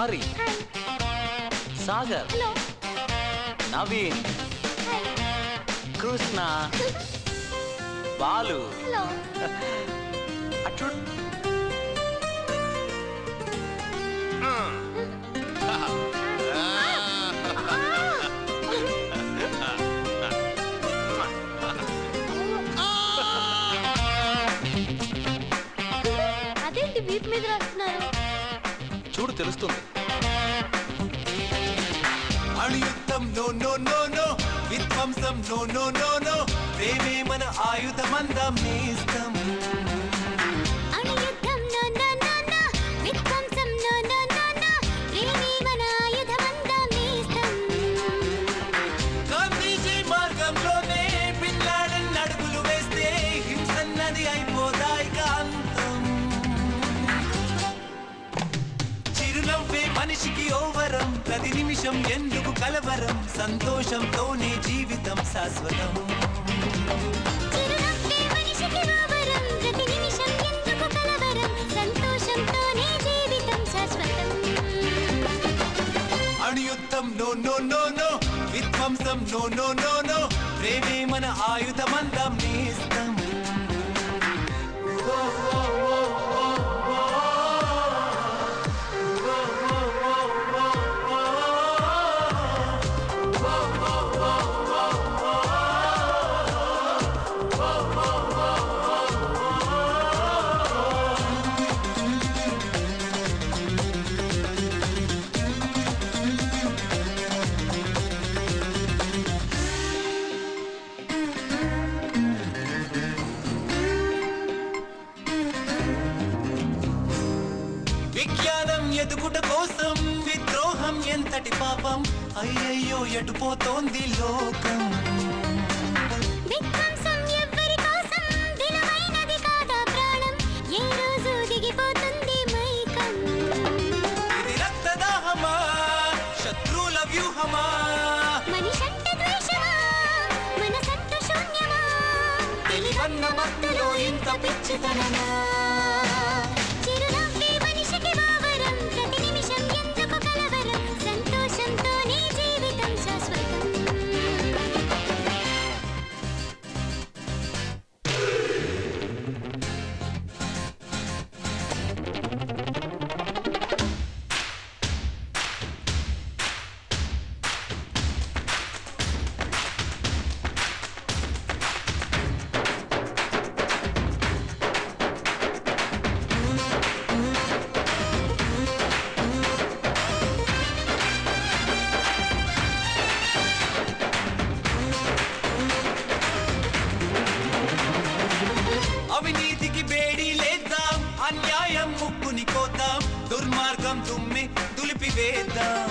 హరి, సాగర్, నవీన్, కృష్ణ, బాలు. అట్లు అదేంటి వీప్ మీద రాస్తున్నారు? చూడు తెలుస్తుంది. అణుయుద్ధం నో నో నో నో, విధ్వంసం నో నో నో నో, ప్రేమే మన ఆయుధమందం నేస్తం. అణుయుద్ధం నో నో నో నో, విధ్వంసం నో నో నో నో, ప్రేమే మన ఆయుధమందం నేస్తం. గాంధీజీ మార్గంలోనే బిన్ లాడెన్ అడుగులు వేస్తే హింసన్నది అయిపోదాయి కాంతం. చిరునవ్వే మనిషికి ఓవరం, ప్రతి నిమిషం ఎందుకు కలవరం, సంతోషంతోనే జీవితం శాశ్వతం. చిరునవ్వే మనిషికి ఓవరం, ప్రతి నిమిషం ఎందుకు కలవరం, సంతోషంతోనే జీవితం శాశ్వతం. అణుయుద్ధం నో నో నో నో, విధ్వంసం నో నో నో నో, ప్రేమే మన ఆయుధమందం నేస్తం. విజ్ఞానం ఎదుగుట కోసం విద్రోహం ఎంతటి పాపం, అయ్యయ్యో ఎటుపోతోంది లోకం. విధ్వంసం ఎవ్వరి కోసం, విలువైనది కాదా ప్రాణం, ఏ రోజు దిగిపోతుంది మైకం. ఇది రక్తదాహమా, శత్రువుల వ్యూహమా, మనిషంటే ద్వేషమా, మనసంటూ శూన్యమా, తెలివన్న మత్తులో ఇంత పిచ్చితనమా. చిరునవ్వే మనిషికి ఓవరం, ప్రతి నిమిషం ఎందుకు కలవరం, సంతోషంతోనే జీవితం శాశ్వతం. అవినీతికి బేడి లేద్దాం, అన్యాయం ముక్కుని కోద్దాం, దుర్మార్గం దుమ్మె దులిపివేద్దాం.